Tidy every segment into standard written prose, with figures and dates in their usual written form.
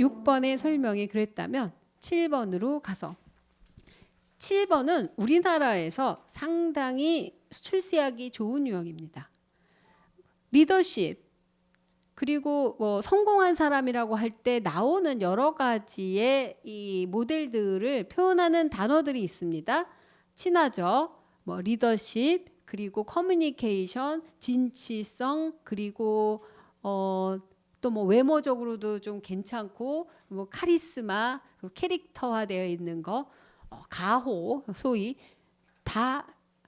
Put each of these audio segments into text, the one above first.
6번의 설명이 그랬다면 7번으로 가서 7번은 우리나라에서 상당히 출세하기 좋은 유형입니다. 리더십 그리고 뭐 성공한 사람이라고 할 때 나오는 여러 가지의 이 모델들을 표현하는 단어들이 있습니다. 친화적, 뭐 리더십, 그리고 커뮤니케이션, 진취성, 그리고 또 뭐 외모적으로도 좀 괜찮고 뭐 카리스마, 그리고 캐릭터화되어 있는 거, 가호, 소위 다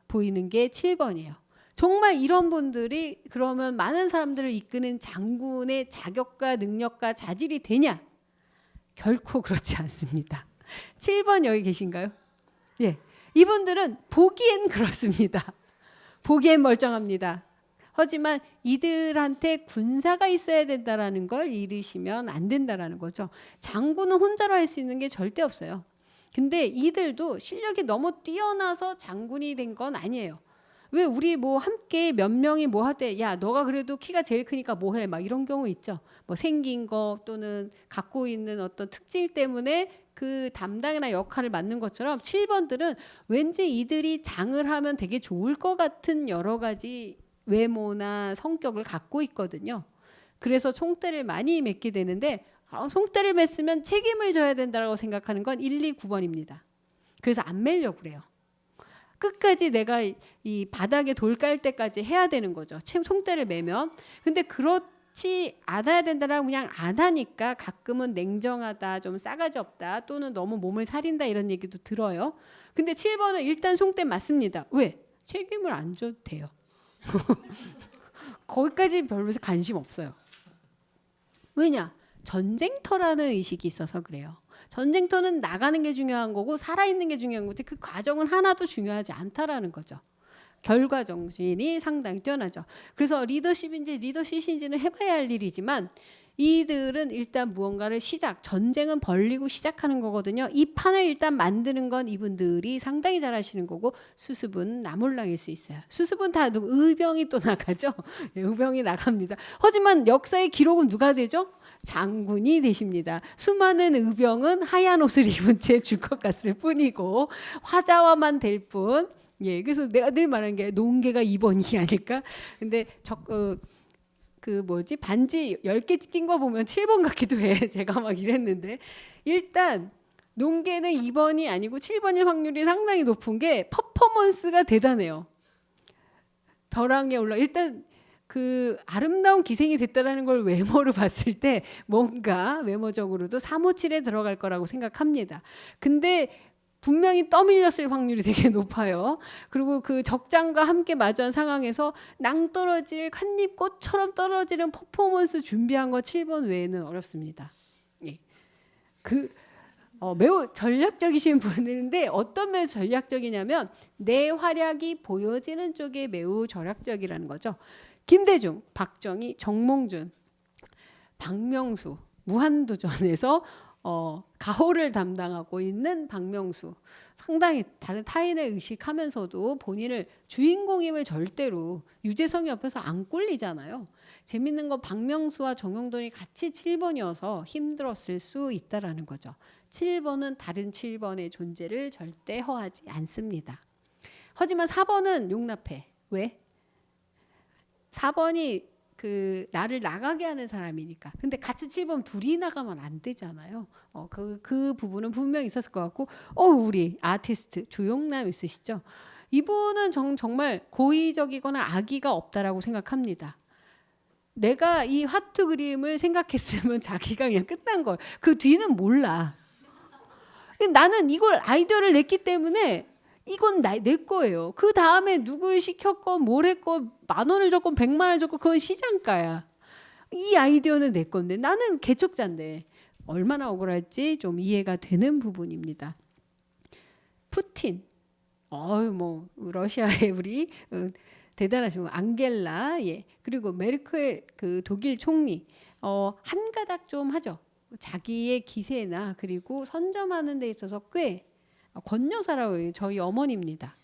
보이는 게 7번이에요. 정말 이런 분들이 그러면 많은 사람들을 이끄는 장군의 자격과 능력과 자질이 되냐? 결코 그렇지 않습니다. 7번 여기 계신가요? 예. 이분들은 보기엔 그렇습니다. 보기엔 멀쩡합니다. 하지만 이들한테 군사가 있어야 된다라는 걸 잃으시면 안 된다라는 거죠. 장군은 혼자로 할 수 있는 게 절대 없어요. 근데 이들도 실력이 너무 뛰어나서 장군이 된 건 아니에요. 왜 우리 뭐 함께 몇 명이 뭐 하대, 야 너가 그래도 키가 제일 크니까 뭐 해, 막 이런 경우 있죠. 뭐 생긴 거 또는 갖고 있는 어떤 특질 때문에 그 담당이나 역할을 맡는 것처럼 7번들은 왠지 이들이 장을 하면 되게 좋을 것 같은 여러 가지 외모나 성격을 갖고 있거든요. 그래서 총대를 많이 맺게 되는데 총대를 맺으면 책임을 져야 된다고 생각하는 건 1, 2, 9번입니다. 그래서 안 매려고 그래요. 끝까지 내가 이 바닥에 돌 깔 때까지 해야 되는 거죠. 총대를 매면. 근데 그렇지 않아야 된다라고 그냥 안 하니까 가끔은 냉정하다, 좀 싸가지 없다, 또는 너무 몸을 사린다 이런 얘기도 들어요. 근데 7번은 일단 총대 맞습니다. 왜? 책임을 안 져도 돼요. 거기까지 별로 관심 없어요. 왜냐? 전쟁터라는 의식이 있어서 그래요. 전쟁터는 나가는 게 중요한 거고 살아있는 게 중요한 거지 그 과정은 하나도 중요하지 않다라는 거죠. 결과 정신이 상당히 뛰어나죠. 그래서 리더십인지 리더십인지는 해봐야 할 일이지만 이들은 일단 무언가를 전쟁은 벌리고 시작하는 거거든요. 이 판을 일단 만드는 건 이분들이 상당히 잘하시는 거고 수습은 나몰랑일 수 있어요. 수습은 다 의병이 또 나가죠. 의병이 나갑니다. 하지만 역사의 기록은 누가 되죠? 장군이 되십니다. 수많은 의병은 하얀 옷을 입은 채 줄 것 같을 뿐이고 화자와만 될 뿐. 예, 그래서 내가 늘 말하는 게 농계가 2번이 아닐까? 근데 반지 10개 낀 거 보면 7번 같기도 해. 제가 막 이랬는데 일단 농계는 2번이 아니고 7번일 확률이 상당히 높은 게 퍼포먼스가 대단해요. 벼랑에 올라 일단 그 아름다운 기생이 됐다라는 걸 외모로 봤을 때 뭔가 외모적으로도 357에 들어갈 거라고 생각합니다. 근데 분명히 떠밀렸을 확률이 되게 높아요. 그리고 그 적장과 함께 마주한 상황에서 낭떠러질 칸잎꽃처럼 떨어지는 퍼포먼스 준비한 거 7번 외에는 어렵습니다. 예. 매우 전략적이신 분인데 어떤 면에서 전략적이냐면 내 활약이 보여지는 쪽에 매우 전략적이라는 거죠. 김대중, 박정희, 정몽준, 박명수, 무한도전에서 가호를 담당하고 있는 박명수 상당히 다른 타인을 의식하면서도 본인을 주인공임을 절대로 유재석이 옆에서 안 꼴리잖아요. 재밌는 건 박명수와 정용돈이 같이 7번이어서 힘들었을 수 있다라는 거죠. 7번은 다른 7번의 존재를 절대 허하지 않습니다. 하지만 4번은 용납해. 왜? 4번이 나를 나가게 하는 사람이니까. 근데 같이 7번 둘이 나가면 안 되잖아요. 그 부분은 분명히 있었을 것 같고, 우리 아티스트 조용남 있으시죠? 이분은 정말 고의적이거나 악의가 없다라고 생각합니다. 내가 이 하트 그림을 생각했으면 자기가 그냥 끝난 거예요. 그 뒤는 몰라. 나는 이걸 아이디어를 냈기 때문에 이건 내 거예요. 그 다음에 누굴 시켰건 뭘 했건 10,000원을 줬건 100만 원을 줬건 그건 시장가야. 이 아이디어는 내 건데 나는 개척자인데 얼마나 억울할지 좀 이해가 되는 부분입니다. 푸틴, 러시아의 우리 대단하신 앙겔라, 예, 그리고 메르켈 그 독일 총리 한 가닥 좀 하죠. 자기의 기세나 그리고 선점하는 데 있어서 꽤 권여사라고 해요. 저희 어머니입니다.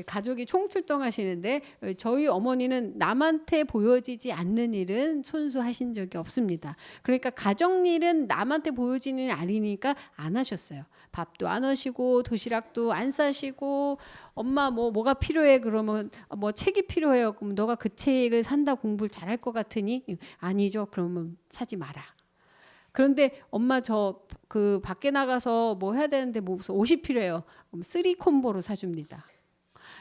가족이 총출동하시는데 저희 어머니는 남한테 보여지지 않는 일은 손수하신 적이 없습니다. 그러니까 가정일은 남한테 보여지는 일이 아니니까 안 하셨어요. 밥도 안 하시고 도시락도 안 싸시고 엄마 뭐가 필요해 그러면 뭐 책이 필요해요. 그럼 너가 그 책을 산다 공부를 잘할 것 같으니 아니죠. 그러면 사지 마라. 그런데 엄마 저 그 밖에 나가서 뭐 해야 되는데 뭐 무슨 옷이 필요해요. 그럼 3콤보로 사줍니다.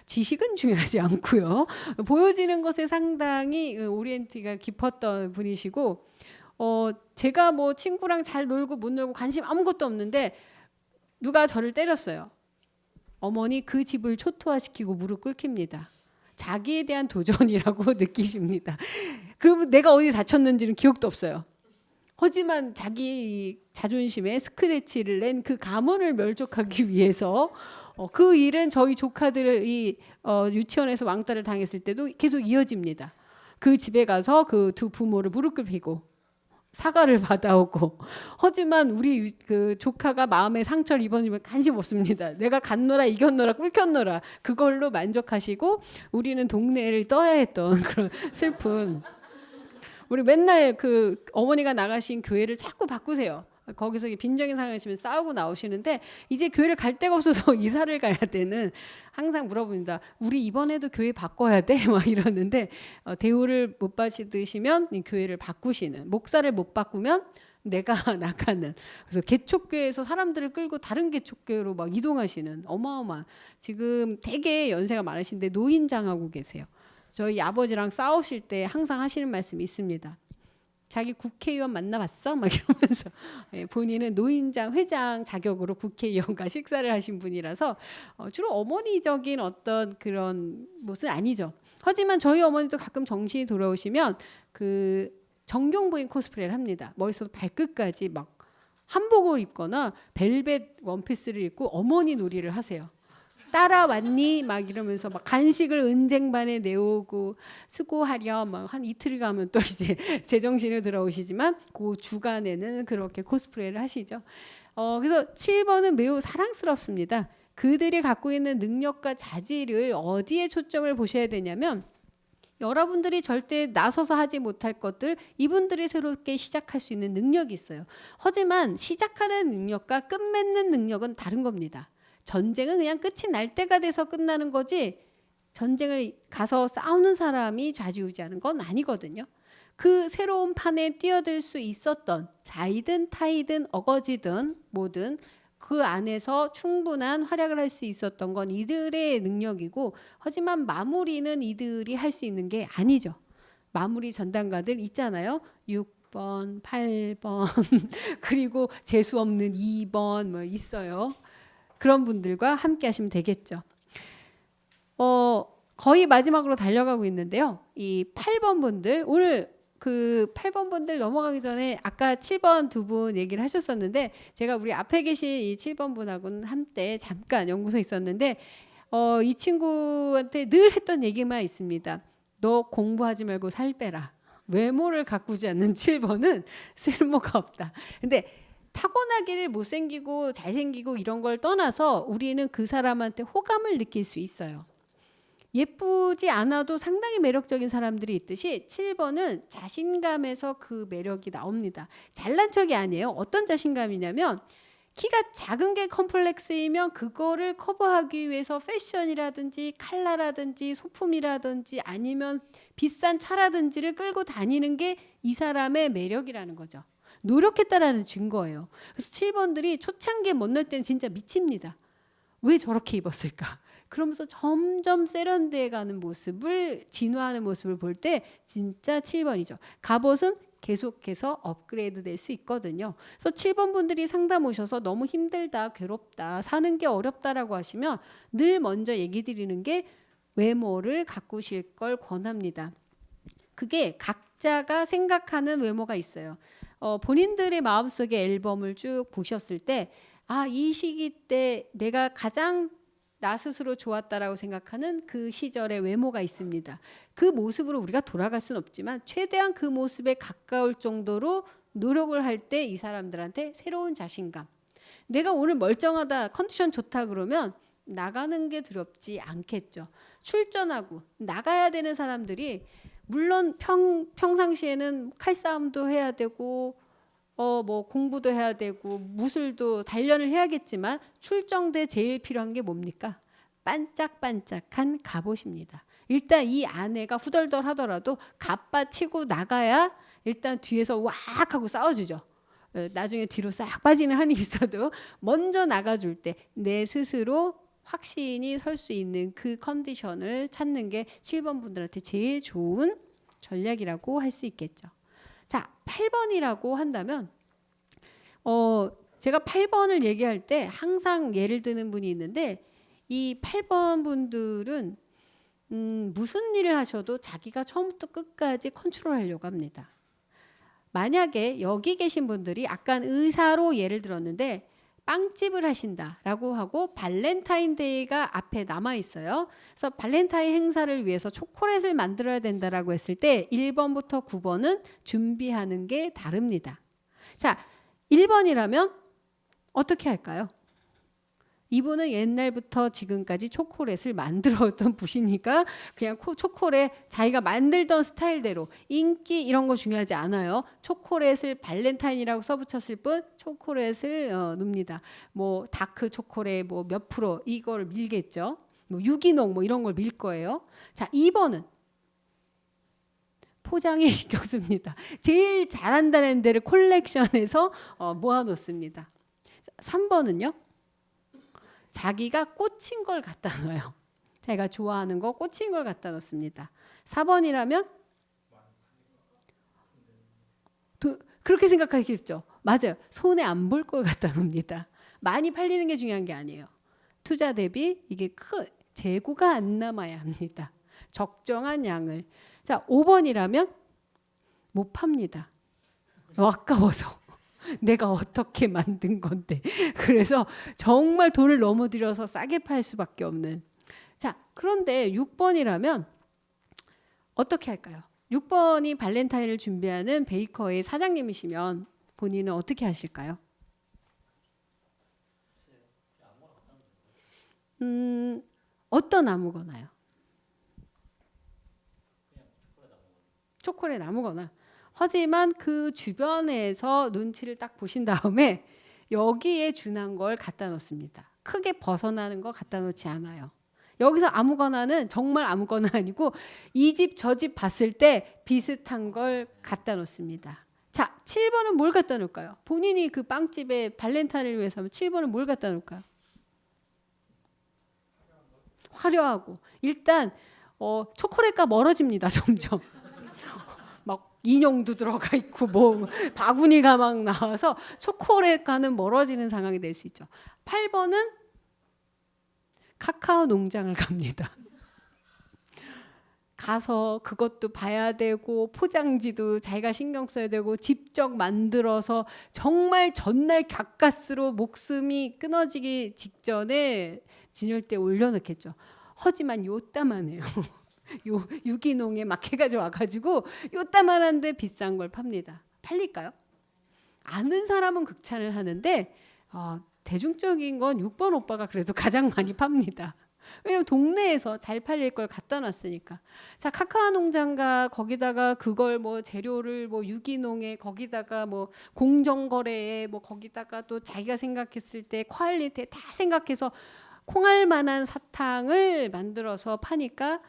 지식은 중요하지 않고요. 보여지는 것에 상당히 오리엔티가 깊었던 분이시고 제가 뭐 친구랑 잘 놀고 못 놀고 관심 아무것도 없는데 누가 저를 때렸어요. 어머니 그 집을 초토화시키고 무릎 꿇힙니다. 자기에 대한 도전이라고 느끼십니다. 그러면 내가 어디 다쳤는지는 기억도 없어요. 하지만 자기 자존심에 스크래치를 낸 그 가문을 멸족하기 위해서 그 일은 저희 조카들이 유치원에서 왕따를 당했을 때도 계속 이어집니다. 그 집에 가서 그 두 부모를 무릎 꿇히고 사과를 받아오고 하지만 우리 그 조카가 마음에 상처를 입었으면 관심 없습니다. 내가 갔노라 이겼노라 꿀켰노라 그걸로 만족하시고 우리는 동네를 떠야 했던 그런 슬픈 우리 맨날 그 어머니가 나가신 교회를 자꾸 바꾸세요. 거기서 빈정이 상하시면 싸우고 나오시는데 이제 교회를 갈 데가 없어서 이사를 가야 되는 항상 물어봅니다. 우리 이번에도 교회 바꿔야 돼? 막 이러는데 대우를 못 받으시면 교회를 바꾸시는 목사를 못 바꾸면 내가 나가는 그래서 개척교회에서 사람들을 끌고 다른 개척교회로 막 이동하시는 어마어마한 지금 되게 연세가 많으신데 노인장하고 계세요. 저희 아버지랑 싸우실 때 항상 하시는 말씀이 있습니다. 자기 국회의원 만나봤어? 막 이러면서 본인은 노인장 회장 자격으로 국회의원과 식사를 하신 분이라서 주로 어머니적인 어떤 그런 모습은 아니죠. 하지만 저희 어머니도 가끔 정신이 돌아오시면 그 정경부인 코스프레를 합니다. 머리부터 발끝까지 막 한복을 입거나 벨벳 원피스를 입고 어머니 놀이를 하세요. 따라왔니? 막 이러면서 막 간식을 은쟁반에 내오고 수고하렴 막 한 이틀 가면 또 이제 제정신을 들어오시지만 그 주간에는 그렇게 코스프레를 하시죠. 그래서 7번은 매우 사랑스럽습니다. 그들이 갖고 있는 능력과 자질을 어디에 초점을 보셔야 되냐면 여러분들이 절대 나서서 하지 못할 것들 이분들이 새롭게 시작할 수 있는 능력이 있어요. 하지만 시작하는 능력과 끝맺는 능력은 다른 겁니다. 전쟁은 그냥 끝이 날 때가 돼서 끝나는 거지 전쟁을 가서 싸우는 사람이 좌지우지하는 건 아니거든요. 그 새로운 판에 뛰어들 수 있었던 자이든 타이든 어거지든 뭐든 그 안에서 충분한 활약을 할 수 있었던 건 이들의 능력이고 하지만 마무리는 이들이 할 수 있는 게 아니죠. 마무리 전담가들 있잖아요. 6번, 8번 그리고 재수 없는 2번 뭐 있어요. 그런 분들과 함께 하시면 되겠죠. 거의 마지막으로 달려가고 있는데요. 이 8번 분들 오늘 그 8번 분들 넘어가기 전에 아까 7번 두 분 얘기를 하셨었는데 제가 우리 앞에 계신 이 7번 분하고는 한때 잠깐 연구소에 있었는데 이 친구한테 늘 했던 얘기만 있습니다. 너 공부하지 말고 살 빼라. 외모를 가꾸지 않는 7번은 쓸모가 없다. 근데 타고나기를 못생기고 잘생기고 이런 걸 떠나서 우리는 그 사람한테 호감을 느낄 수 있어요. 예쁘지 않아도 상당히 매력적인 사람들이 있듯이 7번은 자신감에서 그 매력이 나옵니다. 잘난 척이 아니에요. 어떤 자신감이냐면 키가 작은 게 컴플렉스이면 그거를 커버하기 위해서 패션이라든지 컬러라든지 소품이라든지 아니면 비싼 차라든지를 끌고 다니는 게 이 사람의 매력이라는 거죠. 노력했다라는 증거예요. 그래서 7번들이 초창기에 못날 때는 진짜 미칩니다. 왜 저렇게 입었을까? 그러면서 점점 세련돼 가는 모습을 진화하는 모습을 볼 때 진짜 7번이죠. 갑옷은 계속해서 업그레이드 될 수 있거든요. 그래서 7번 분들이 상담 오셔서 너무 힘들다, 괴롭다, 사는 게 어렵다라고 하시면 늘 먼저 얘기 드리는 게 외모를 가꾸실 걸 권합니다. 그게 각자가 생각하는 외모가 있어요. 본인들의 마음속의 앨범을 쭉 보셨을 때 이 시기 때 내가 가장 나 스스로 좋았다라고 생각하는 그 시절의 외모가 있습니다. 그 모습으로 우리가 돌아갈 수는 없지만 최대한 그 모습에 가까울 정도로 노력을 할 때 이 사람들한테 새로운 자신감. 내가 오늘 멀쩡하다, 컨디션 좋다 그러면 나가는 게 두렵지 않겠죠. 출전하고 나가야 되는 사람들이 물론 평상시에는 칼싸움도 해야 되고 뭐 공부도 해야 되고 무술도 단련을 해야겠지만 출정대 제일 필요한 게 뭡니까? 반짝반짝한 갑옷입니다. 일단 이 아내가 후덜덜 하더라도 갑바 치고 나가야 일단 뒤에서 왁 하고 싸워주죠. 나중에 뒤로 싹 빠지는 한이 있어도 먼저 나가줄 때 내 스스로 확신이 설 수 있는 그 컨디션을 찾는 게 7번 분들한테 제일 좋은 전략이라고 할 수 있겠죠. 자, 8번이라고 한다면 제가 8번을 얘기할 때 항상 예를 드는 분이 있는데 이 8번 분들은 무슨 일을 하셔도 자기가 처음부터 끝까지 컨트롤하려고 합니다. 만약에 여기 계신 분들이 아까 의사로 예를 들었는데 빵집을 하신다라고 하고 발렌타인데이가 앞에 남아 있어요. 그래서 발렌타인 행사를 위해서 초콜릿을 만들어야 된다라고 했을 때 1번부터 9번은 준비하는 게 다릅니다. 자, 1번이라면 어떻게 할까요? 이분은 옛날부터 지금까지 초콜릿을 만들었던 분이니까 그냥 초콜릿 자기가 만들던 스타일대로 인기 이런 거 중요하지 않아요. 초콜릿을 발렌타인이라고 써붙였을 뿐 초콜릿을 넣습니다. 뭐 다크 초콜릿 뭐 몇 프로 이걸 밀겠죠. 뭐 유기농 뭐 이런 걸 밀 거예요. 자, 2번은 포장에 신경 씁니다. 제일 잘한다는 데를 콜렉션해서 모아놓습니다. 3번은요. 자기가 꽂힌 걸 갖다 넣어요. 자기가 좋아하는 거 꽂힌 걸 갖다 놓습니다. 4번이라면 그렇게 생각하기 쉽죠. 맞아요. 손에 안 볼 걸 갖다 놓습니다. 많이 팔리는 게 중요한 게 아니에요. 투자 대비 이게 재고가 안 남아야 합니다. 적정한 양을. 자, 5번이라면 못 팝니다. 아까워서. 내가 어떻게 만든 건데. 그래서 정말 돈을 너무 들여서 싸게 팔 수밖에 없는. 자, 그런데 6번이라면 어떻게 할까요? 6번이 발렌타인을 준비하는 베이커의 사장님이시면 본인은 어떻게 하실까요? 어떤 아무거나요? 초콜릿 아무거나. 하지만 그 주변에서 눈치를 딱 보신 다음에 여기에 준한 걸 갖다 놓습니다. 크게 벗어나는 거 갖다 놓지 않아요. 여기서 아무거나는 정말 아무거나 아니고 이 집 저 집 봤을 때 비슷한 걸 갖다 놓습니다. 자, 7번은 뭘 갖다 놓을까요? 본인이 그 빵집에 발렌타인을 위해서 하면 7번은 뭘 갖다 놓을까요? 화려하고. 일단 초콜릿과 멀어집니다. 점점. 막 인형도 들어가 있고 뭐 바구니가 막 나와서 초콜릿과는 멀어지는 상황이 될 수 있죠. 8번은 카카오 농장을 갑니다. 가서 그것도 봐야 되고 포장지도 자기가 신경 써야 되고 직접 만들어서 정말 전날 갓가스로 목숨이 끊어지기 직전에 진열대에 올려놓겠죠. 하지만 요따만해요. 요 유기농에 막 해가지고 와가지고 요따만한데 비싼 걸 팝니다. 팔릴까요? 아는 사람은 극찬을 하는데 대중적인 건 6번 오빠가 그래도 가장 많이 팝니다. 왜냐면 동네에서 잘 팔릴 걸 갖다 놨으니까. 자, 카카오 농장과 거기다가 그걸 뭐 재료를 뭐 유기농에 거기다가 뭐 공정거래에 뭐 거기다가 또 자기가 생각했을 때 퀄리티 다 생각해서 콩알 만한 사탕을 만들어서 파니까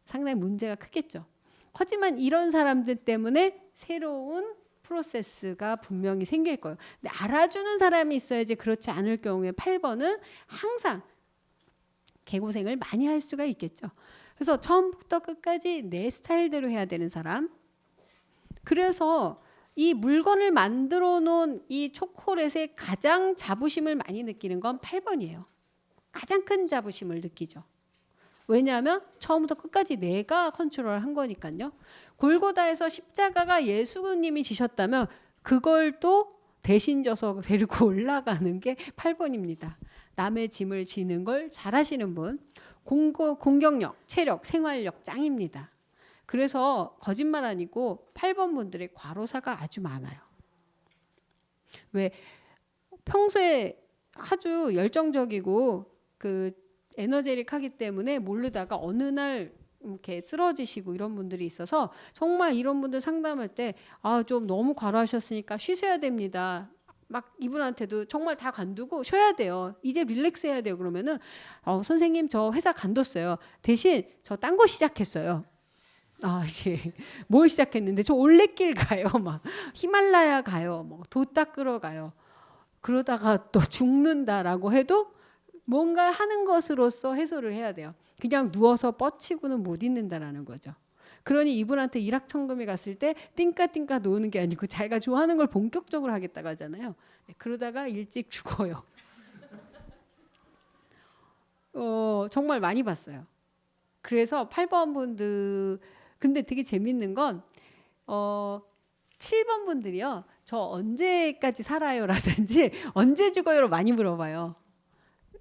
상당히 문제가 크겠죠. 하지만 이런 사람들 때문에 새로운 프로세스가 분명히 생길 거예요. 근데 알아주는 사람이 있어야지. 그렇지 않을 경우에 8번은 항상 개고생을 많이 할 수가 있겠죠. 그래서 처음부터 끝까지 내 스타일대로 해야 되는 사람. 그래서 이 물건을 만들어 놓은 이 초콜릿에 가장 자부심을 많이 느끼는 건 8번이에요. 가장 큰 자부심을 느끼죠. 왜냐하면 처음부터 끝까지 내가 컨트롤한 거니까요. 골고다에서 십자가가 예수님이 지셨다면 그걸 또 대신 져서 데리고 올라가는 게 8번입니다. 남의 짐을 지는 걸 잘하시는 분. 공격력, 체력, 생활력 짱입니다. 그래서 거짓말 아니고 8번 분들의 과로사가 아주 많아요. 왜 평소에 아주 열정적이고 그 에너제릭하기 때문에 모르다가 어느 날 이렇게 쓰러지시고 이런 분들이 있어서 정말 이런 분들 상담할 때 좀 너무 과로하셨으니까 쉬셔야 됩니다. 막 이분한테도 정말 다 관두고 쉬어야 돼요. 이제 릴렉스 해야 돼요. 그러면은 선생님 저 회사 관뒀어요. 대신 저 딴 거 시작했어요. 이게 뭘 시작했는데 저 올레길 가요. 막 히말라야 가요. 뭐 도 닦으러 가요. 그러다가 또 죽는다라고 해도 뭔가 하는 것으로서 해소를 해야 돼요. 그냥 누워서 뻗치고는 못 있는다라는 거죠. 그러니 이분한테 일확천금에 갔을 때 띵까띵까 노는 게 아니고 자기가 좋아하는 걸 본격적으로 하겠다고 하잖아요. 그러다가 일찍 죽어요. 정말 많이 봤어요. 그래서 8번 분들 근데 되게 재밌는 건 7번 분들이요. 저 언제까지 살아요라든지 언제 죽어요로 많이 물어봐요.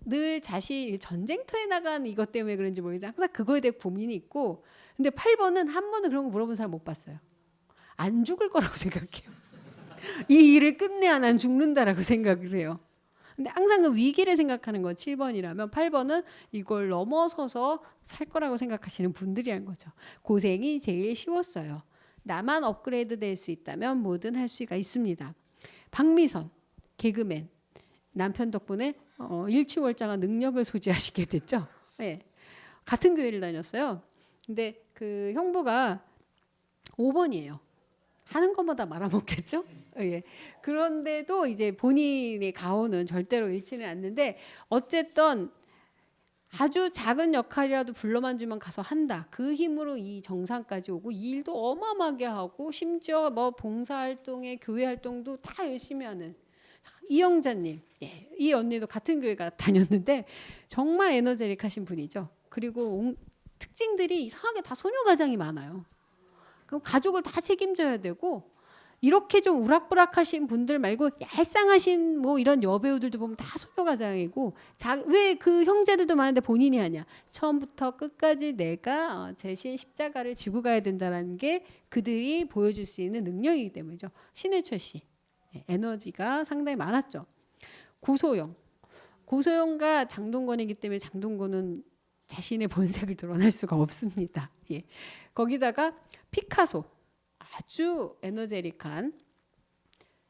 늘 자신 전쟁터에 나간 이것 때문에 그런지 모르겠는데 항상 그거에 대해 고민이 있고 근데 8번은 한 번도 그런 거 물어본 사람 못 봤어요. 안 죽을 거라고 생각해요. 이 일을 끝내야 난 죽는다라고 생각을 해요. 근데 항상 그 위기를 생각하는 건 7번이라면 8번은 이걸 넘어서서 살 거라고 생각하시는 분들이란 거죠. 고생이 제일 쉬웠어요. 나만 업그레이드 될 수 있다면 뭐든 할 수가 있습니다. 박미선 개그맨 남편 덕분에 일취월장한 능력을 소지하시게 됐죠. 네. 같은 교회를 다녔어요. 근데 그 형부가 5번이에요. 하는 것마다 말아먹겠죠. 예. 그런데도 이제 본인의 가오는 절대로 잃지는 않는데 어쨌든 아주 작은 역할이라도 불러만 주면 가서 한다. 그 힘으로 이 정상까지 오고 이 일도 어마어마하게 하고 심지어 뭐 봉사활동에 교회 활동도 다 열심히 하는 이영자님. 예. 이 언니도 같은 교회 다녔는데 정말 에너제릭하신 분이죠. 그리고 특징들이 이상하게 다 소녀가장이 많아요. 그럼 가족을 다 책임져야 되고 이렇게 좀 우락부락하신 분들 말고 얄쌍하신 뭐 이런 여배우들도 보면 다 소녀가장이고 왜 그 형제들도 많은데 본인이 하냐. 처음부터 끝까지 내가 대신 십자가를 지고 가야 된다는 게 그들이 보여줄 수 있는 능력이기 때문이죠. 신해철 씨. 에너지가 상당히 많았죠. 고소영과 장동건이기 때문에 장동건은 자신의 본색을 드러낼 수가 없습니다. 예. 거기다가 피카소 아주 에너제릭한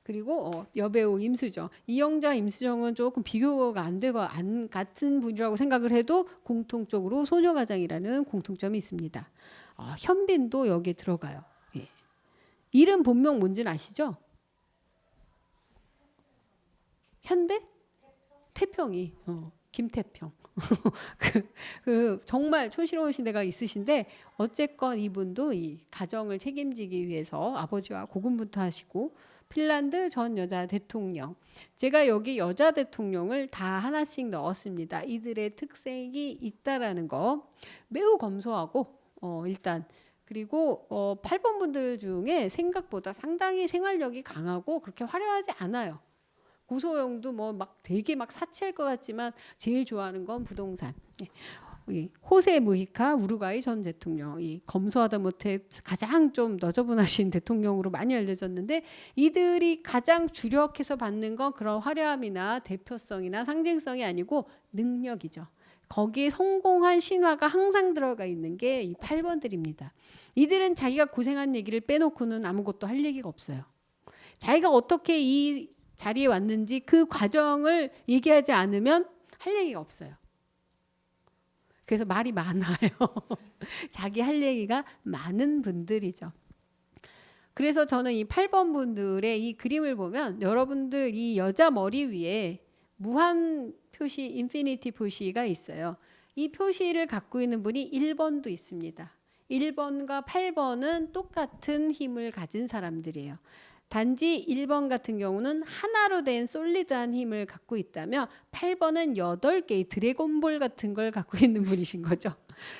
그리고 여배우 임수정 이영자 임수정은 조금 비교가 안 되고 안 같은 분이라고 생각을 해도 공통적으로 소녀가장이라는 공통점이 있습니다. 현빈도 여기에 들어가요. 예. 이름 본명 뭔지는 아시죠? 현배? 태평이 김태평. 그 정말 촌스러우신 데가 있으신데 어쨌건 이분도 이 가정을 책임지기 위해서 아버지와 고군분투하시고 핀란드 전 여자 대통령. 제가 여기 여자 대통령을 다 하나씩 넣었습니다. 이들의 특색이 있다라는 거 매우 검소하고 일단 그리고 8번 분들 중에 생각보다 상당히 생활력이 강하고 그렇게 화려하지 않아요. 고소영도 뭐 막 되게 막 사치할 것 같지만 제일 좋아하는 건 부동산. 호세 무히카 우루과이 전 대통령, 검소하다 못해 가장 좀 너저분하신 대통령으로 많이 알려졌는데 이들이 가장 주력해서 받는 건 그런 화려함이나 대표성이나 상징성이 아니고 능력이죠. 거기에 성공한 신화가 항상 들어가 있는 게 이 8번들입니다. 이들은 자기가 고생한 얘기를 빼놓고는 아무것도 할 얘기가 없어요. 자기가 어떻게 이 자리에 왔는지 그 과정을 얘기하지 않으면 할 얘기가 없어요. 그래서 말이 많아요. 자기 할 얘기가 많은 분들이죠. 그래서 저는 이 8번 분들의 이 그림을 보면 여러분들 이 여자 머리 위에 무한 표시, 인피니티 표시가 있어요. 이 표시를 갖고 있는 분이 1번도 있습니다. 1번과 8번은 똑같은 힘을 가진 사람들이에요. 단지 1번 같은 경우는 하나로 된 솔리드한 힘을 갖고 있다면 8번은 8개의 드래곤볼 같은 걸 갖고 있는 분이신 거죠.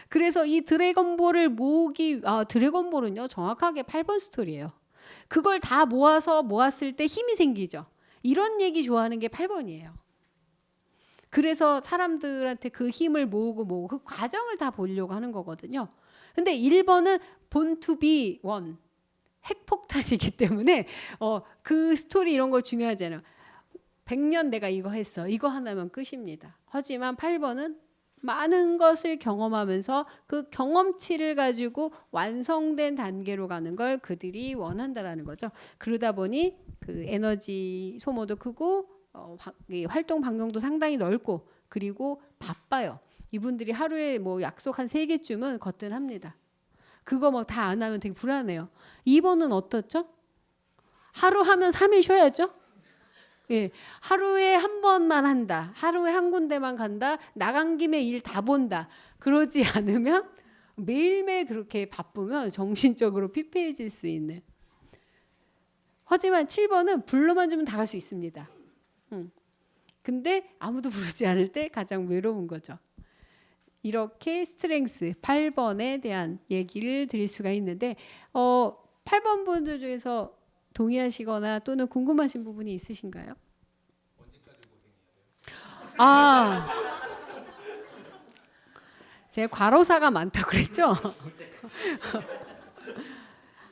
그래서 이 드래곤볼을 드래곤볼은요 정확하게 8번 스토리예요. 그걸 다 모았을 때 힘이 생기죠. 이런 얘기 좋아하는 게 8번이에요. 그래서 사람들한테 그 힘을 모으고 그 과정을 다 보려고 하는 거거든요. 근데 1번은 born to be one. 핵폭탄이기 때문에 그 스토리 이런 거 중요하잖아요. 100년 내가 이거 했어. 이거 하나면 끝입니다. 하지만 8번은 많은 것을 경험하면서 그 경험치를 가지고 완성된 단계로 가는 걸 그들이 원한다라는 거죠. 그러다 보니 그 에너지 소모도 크고 활동 반경도 상당히 넓고 그리고 바빠요. 이분들이 하루에 뭐 약속 한 3개쯤은 거뜬합니다. 그거 막 다 안 하면 되게 불안해요. 2번은 어떻죠? 하루 하면 3일 쉬어야죠. 예, 하루에 한 번만 한다. 하루에 한 군데만 간다. 나간 김에 일 다 본다. 그러지 않으면 매일매일 그렇게 바쁘면 정신적으로 피폐해질 수 있는. 하지만 7번은 불러만 주면 다 갈 수 있습니다. 근데 아무도 부르지 않을 때 가장 외로운 거죠. 이렇게 스트렝스 8번에 대한 얘기를 드릴 수가 있는데 8번 분들 중에서 동의하시거나 또는 궁금하신 부분이 있으신가요? 언제까지 고생해야 돼요? 아, 제가 과로사가 많다고 그랬죠?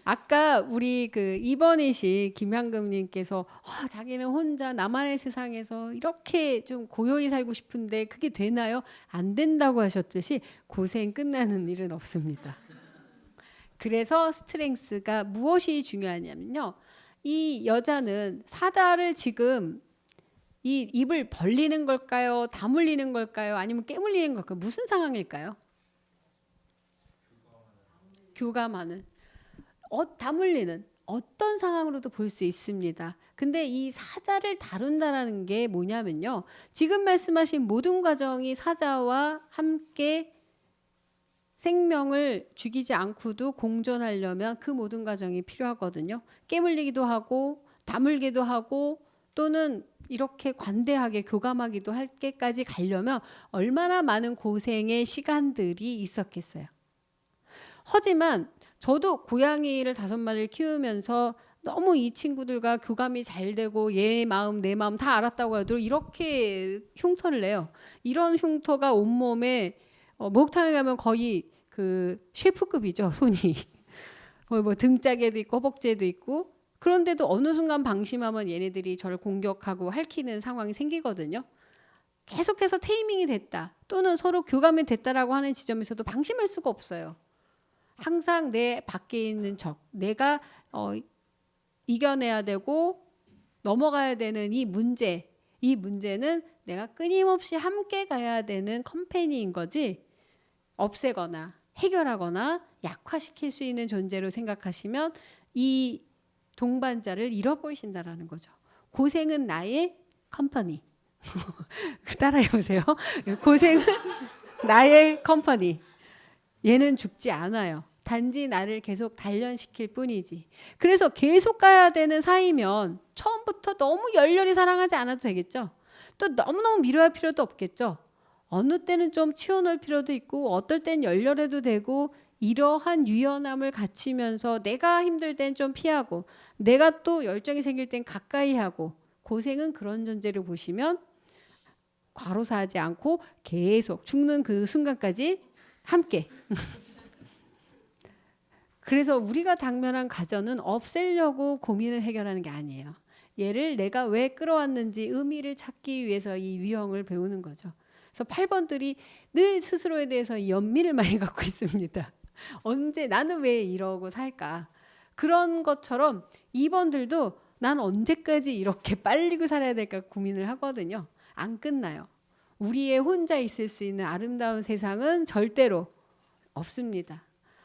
아까 우리 그 2번이신 김향금님께서 자기는 혼자 나만의 세상에서 이렇게 좀 고요히 살고 싶은데 그게 되나요? 안 된다고 하셨듯이 고생 끝나는 일은 없습니다. 그래서 스트렝스가 무엇이 중요하냐면요. 이 여자는 사다를 지금 이 입을 벌리는 걸까요? 다물리는 걸까요? 아니면 깨물리는 걸까요? 무슨 상황일까요? 교감하는. 다물리는 어떤 상황으로도 볼 수 있습니다. 근데 이 사자를 다룬다라는 게 뭐냐면요. 지금 말씀하신 모든 과정이 사자와 함께 생명을 죽이지 않고도 공존하려면 그 모든 과정이 필요하거든요. 깨물리기도 하고 다물기도 하고 또는 이렇게 관대하게 교감하기도 할 때까지 가려면 얼마나 많은 고생의 시간들이 있었겠어요. 하지만 저도 고양이를 5마리를 키우면서 너무 이 친구들과 교감이 잘 되고 얘 마음 내 마음 다 알았다고 해도 이렇게 흉터를 내요. 이런 흉터가 온몸에 목욕탕에 가면 거의 그 셰프급이죠. 손이. 뭐 등짝에도 있고 허벅지에도 있고 그런데도 어느 순간 방심하면 얘네들이 저를 공격하고 핥히는 상황이 생기거든요. 계속해서 테이밍이 됐다 또는 서로 교감이 됐다라고 하는 지점에서도 방심할 수가 없어요. 항상 내 밖에 있는 적, 내가 이겨내야 되고 넘어가야 되는 이 문제는 내가 끊임없이 함께 가야 되는 컴패니인 거지 없애거나 해결하거나 약화시킬 수 있는 존재로 생각하시면 이 동반자를 잃어버리신다라는 거죠. 고생은 나의 컴퍼니. 따라해보세요. 고생은 나의 컴퍼니. 얘는 죽지 않아요. 단지 나를 계속 단련시킬 뿐이지. 그래서 계속 가야 되는 사이면 처음부터 너무 열렬히 사랑하지 않아도 되겠죠. 또 너무너무 미워할 필요도 없겠죠. 어느 때는 좀 치워놓을 필요도 있고 어떨 땐 열렬해도 되고 이러한 유연함을 갖추면서 내가 힘들 땐 좀 피하고 내가 또 열정이 생길 땐 가까이 하고 고생은 그런 존재로 보시면 과로사하지 않고 계속 죽는 그 순간까지 함께. 그래서 우리가 당면한 가전은 없애려고 고민을 해결하는 게 아니에요. 얘를 내가 왜 끌어왔는지 의미를 찾기 위해서 이 유형을 배우는 거죠. 그래서 8번들이 늘 스스로에 대해서 연민을 많이 갖고 있습니다. 언제 나는 왜 이러고 살까? 그런 것처럼 2번들도 난 언제까지 이렇게 빨리고 살아야 될까 고민을 하거든요. 안 끝나요. 우리의 혼자 있을 수 있는 아름다운 세상은 절대로 없습니다.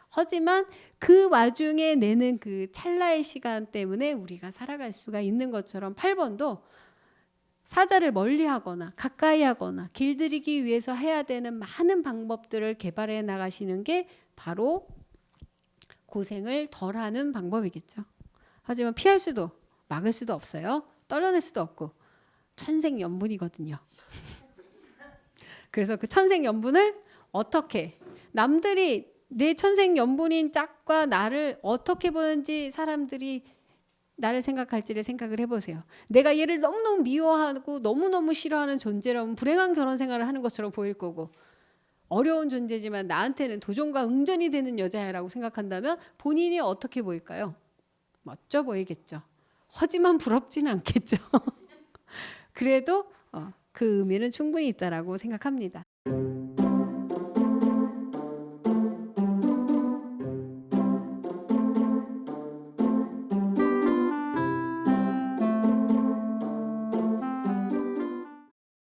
하지만 그 와중에 내는 그 찰나의 시간 때문에 우리가 살아갈 수가 있는 것처럼 8번도 사자를 멀리하거나 가까이 하거나 길들이기 위해서 해야 되는 많은 방법들을 개발해 나가시는 게 바로 고생을 덜하는 방법이겠죠. 하지만 피할 수도 막을 수도 없어요. 떨어낼 수도 없고 천생연분이거든요. 그래서 그 천생연분을 어떻게 남들이 내 천생연분인 짝과 나를 어떻게 보는지 사람들이 나를 생각할지를 생각을 해보세요. 내가 얘를 너무너무 미워하고 너무너무 싫어하는 존재라면 불행한 결혼 생활을 하는 것처럼 보일 거고 어려운 존재지만 나한테는 도전과 응전이 되는 여자야라고 생각한다면 본인이 어떻게 보일까요? 멋져 보이겠죠. 하지만 부럽지는 않겠죠. 그래도 그 의미는 충분히 있다라고 생각합니다.